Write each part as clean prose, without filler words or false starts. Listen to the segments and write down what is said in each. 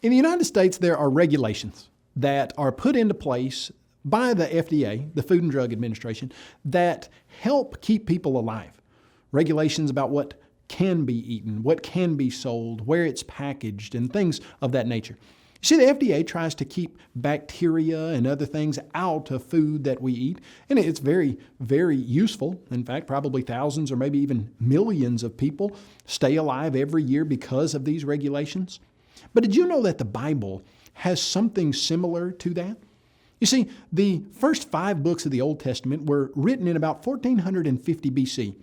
In the United States, there are regulations that are put into place by the FDA, the Food and Drug Administration, that help keep people alive. Regulations about what can be eaten, what can be sold, where it's packaged, and things of that nature. You see, the FDA tries to keep bacteria and other things out of food that we eat, and it's very, very useful. In fact, probably thousands or maybe even millions of people stay alive every year because of these regulations. But did you know that the Bible has something similar to that? You see, the first 5 books of the Old Testament were written in about 1450 BC.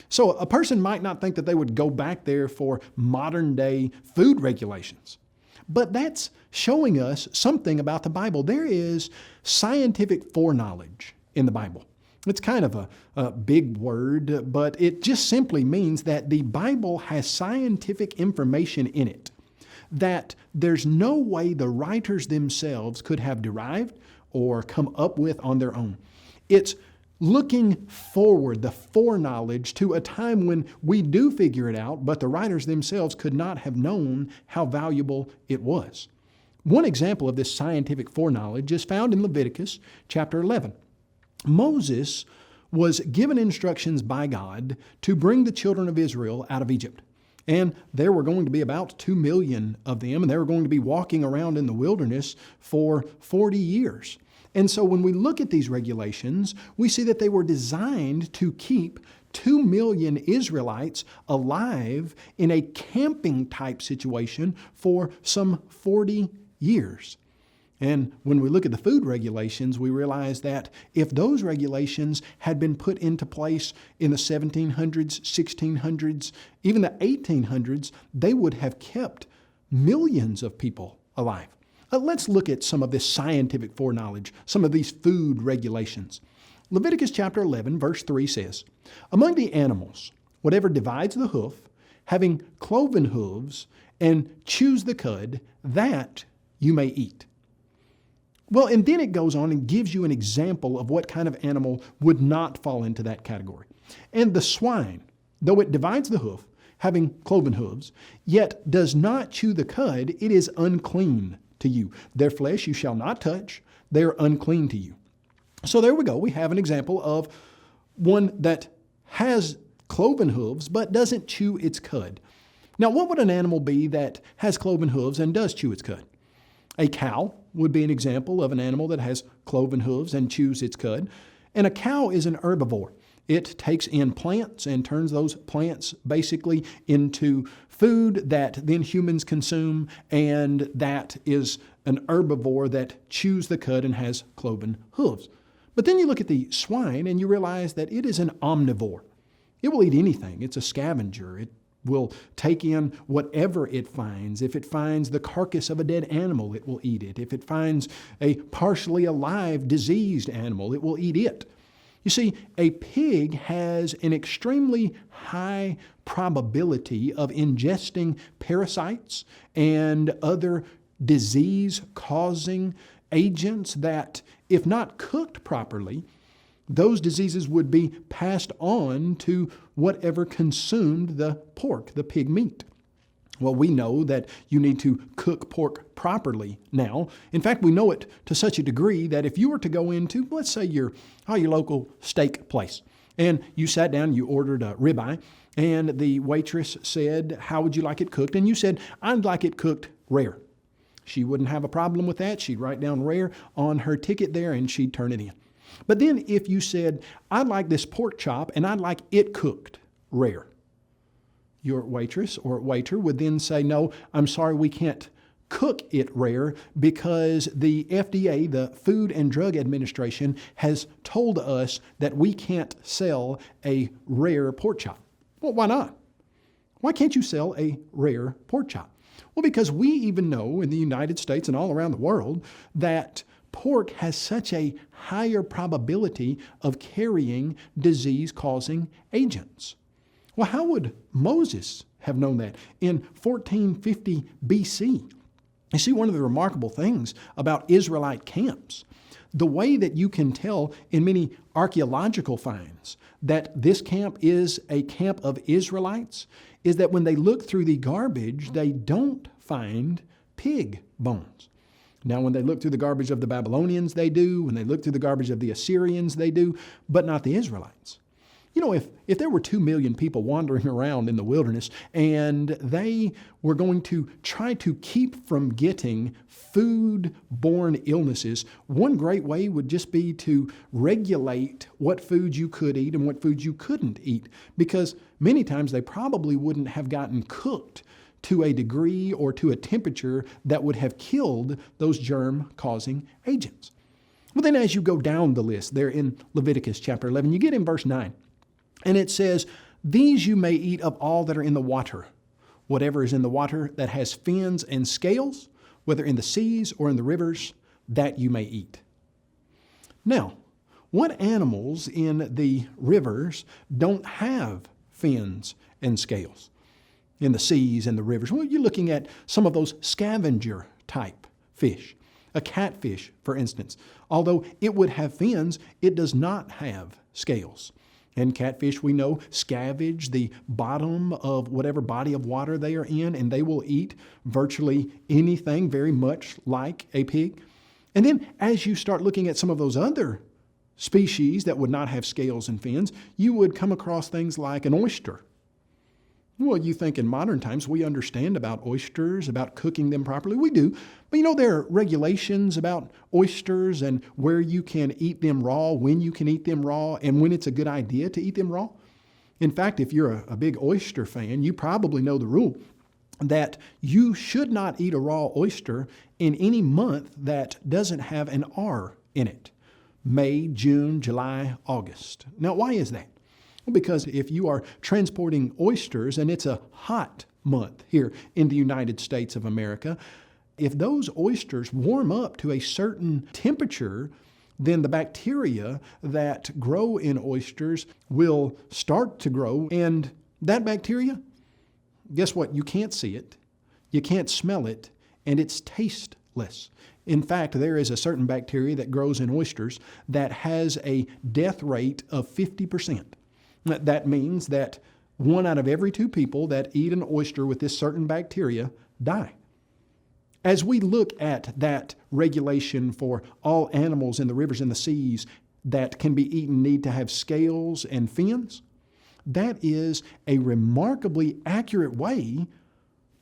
So a person might not think that they would go back there for modern day food regulations. But that's showing us something about the Bible. There is scientific foreknowledge in the Bible. It's kind of a big word, but it just simply means that the Bible has scientific information in it that there's no way the writers themselves could have derived or come up with on their own. It's looking forward, the foreknowledge to a time when we do figure it out, but the writers themselves could not have known how valuable it was. One example of this scientific foreknowledge is found in Leviticus chapter 11. Moses was given instructions by God to bring the children of Israel out of Egypt. And there were going to be about 2 million of them, and they were going to be walking around in the wilderness for 40 years. And so when we look at these regulations, we see that they were designed to keep 2 million Israelites alive in a camping type situation for some 40 years. And when we look at the food regulations, we realize that if those regulations had been put into place in the 1700s, 1600s, even the 1800s, they would have kept millions of people alive. Let's look at some of this scientific foreknowledge, some of these food regulations. Leviticus chapter 11, verse 3 says, "Among the animals, whatever divides the hoof, having cloven hooves, and chews the cud, that you may eat." Well, and then it goes on and gives you an example of what kind of animal would not fall into that category. "And the swine, though it divides the hoof, having cloven hooves, yet does not chew the cud, it is unclean to you. Their flesh you shall not touch, they are unclean to you." So there we go. We have an example of one that has cloven hooves but doesn't chew its cud. Now, what would an animal be that has cloven hooves and does chew its cud? A cow would be an example of an animal that has cloven hooves and chews its cud. And a cow is an herbivore. It takes in plants and turns those plants basically into food that then humans consume, and that is an herbivore that chews the cud and has cloven hooves. But then you look at the swine and you realize that it is an omnivore. It will eat anything. It's a scavenger. It will take in whatever it finds. If it finds the carcass of a dead animal, it will eat it. If it finds a partially alive, diseased animal, it will eat it. You see, a pig has an extremely high probability of ingesting parasites and other disease-causing agents that, if not cooked properly, those diseases would be passed on to whatever consumed the pork, the pig meat. Well, we know that you need to cook pork properly now. In fact, we know it to such a degree that if you were to go into, let's say, your local steak place, and you sat down, you ordered a ribeye, and the waitress said, "How would you like it cooked?" And you said, "I'd like it cooked rare." She wouldn't have a problem with that. She'd write down rare on her ticket there, and she'd turn it in. But then if you said, "I'd like this pork chop, and I'd like it cooked rare," your waitress or waiter would then say, "No, I'm sorry, we can't cook it rare because the FDA, the Food and Drug Administration, has told us that we can't sell a rare pork chop." Well, why not? Why can't you sell a rare pork chop? Well, because we even know in the United States and all around the world that pork has such a higher probability of carrying disease-causing agents. Well, how would Moses have known that in 1450 BC? You see, one of the remarkable things about Israelite camps, the way that you can tell in many archaeological finds that this camp is a camp of Israelites is that when they look through the garbage, they don't find pig bones. Now, when they look through the garbage of the Babylonians, they do. When they look through the garbage of the Assyrians, they do, but not the Israelites. You know, if there were 2 million people wandering around in the wilderness and they were going to try to keep from getting food-borne illnesses, one great way would just be to regulate what foods you could eat and what foods you couldn't eat, because many times they probably wouldn't have gotten cooked to a degree or to a temperature that would have killed those germ-causing agents. Well, then as you go down the list there in Leviticus chapter 11, you get in verse 9. And it says, "These you may eat of all that are in the water, whatever is in the water that has fins and scales, whether in the seas or in the rivers, that you may eat." Now, what animals in the rivers don't have fins and scales? In the seas and the rivers, well, you're looking at some of those scavenger type fish. A catfish, for instance, although it would have fins, it does not have scales. And catfish, we know, scavenge the bottom of whatever body of water they are in, and they will eat virtually anything very much like a pig. And then as you start looking at some of those other species that would not have scales and fins, you would come across things like an oyster. Well, you think in modern times we understand about oysters, about cooking them properly. We do. But you know, there are regulations about oysters and where you can eat them raw, when you can eat them raw, and when it's a good idea to eat them raw. In fact, if you're a big oyster fan, you probably know the rule that you should not eat a raw oyster in any month that doesn't have an R in it. May, June, July, August. Now, why is that? Well, because if you are transporting oysters and it's a hot month here in the United States of America, if those oysters warm up to a certain temperature, then the bacteria that grow in oysters will start to grow. And that bacteria, guess what? You can't see it, you can't smell it, and it's tasteless. In fact, there is a certain bacteria that grows in oysters that has a death rate of 50%. That means that 1 out of every 2 people that eat an oyster with this certain bacteria die. As we look at that regulation for all animals in the rivers and the seas that can be eaten need to have scales and fins, that is a remarkably accurate way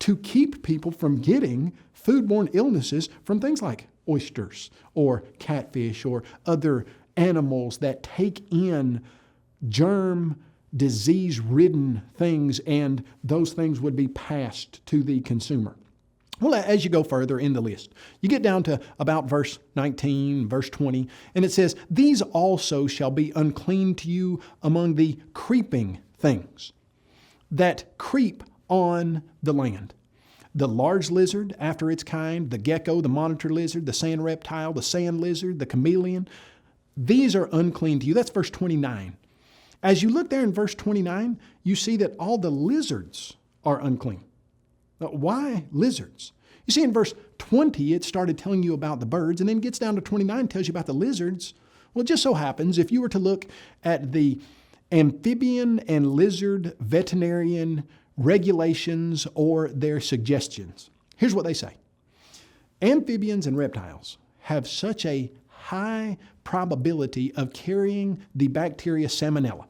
to keep people from getting foodborne illnesses from things like oysters or catfish or other animals that take in germ, disease-ridden things, and those things would be passed to the consumer. Well, as you go further in the list, you get down to about verse 19, verse 20, and it says, "These also shall be unclean to you among the creeping things that creep on the land. The large lizard after its kind, the gecko, the monitor lizard, the sand reptile, the sand lizard, the chameleon, these are unclean to you." That's verse 29. As you look there in verse 29, you see that all the lizards are unclean. Now, why lizards? You see, in verse 20, it started telling you about the birds, and then gets down to 29, tells you about the lizards. Well, it just so happens, if you were to look at the amphibian and lizard veterinarian regulations or their suggestions, here's what they say. Amphibians and reptiles have such a high probability of carrying the bacteria Salmonella.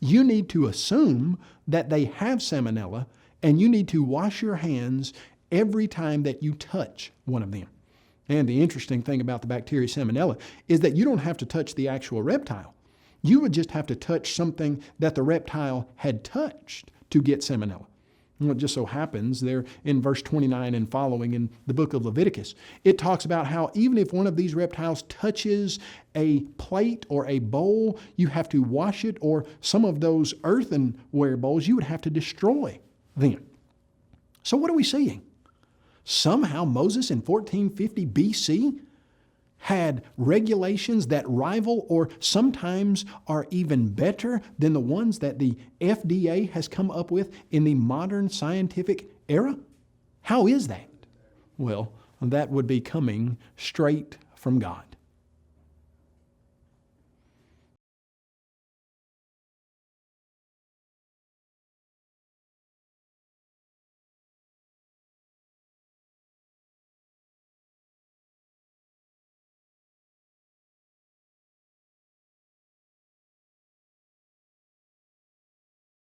You need to assume that they have Salmonella, and you need to wash your hands every time that you touch one of them. And the interesting thing about the bacteria Salmonella is that you don't have to touch the actual reptile. You would just have to touch something that the reptile had touched to get Salmonella. Well, it just so happens there in verse 29 and following in the book of Leviticus, it talks about how even if one of these reptiles touches a plate or a bowl, you have to wash it, or some of those earthenware bowls, you would have to destroy them. So what are we seeing? Somehow Moses in 1450 BC had regulations that rival or sometimes are even better than the ones that the FDA has come up with in the modern scientific era? How is that? Well, that would be coming straight from God.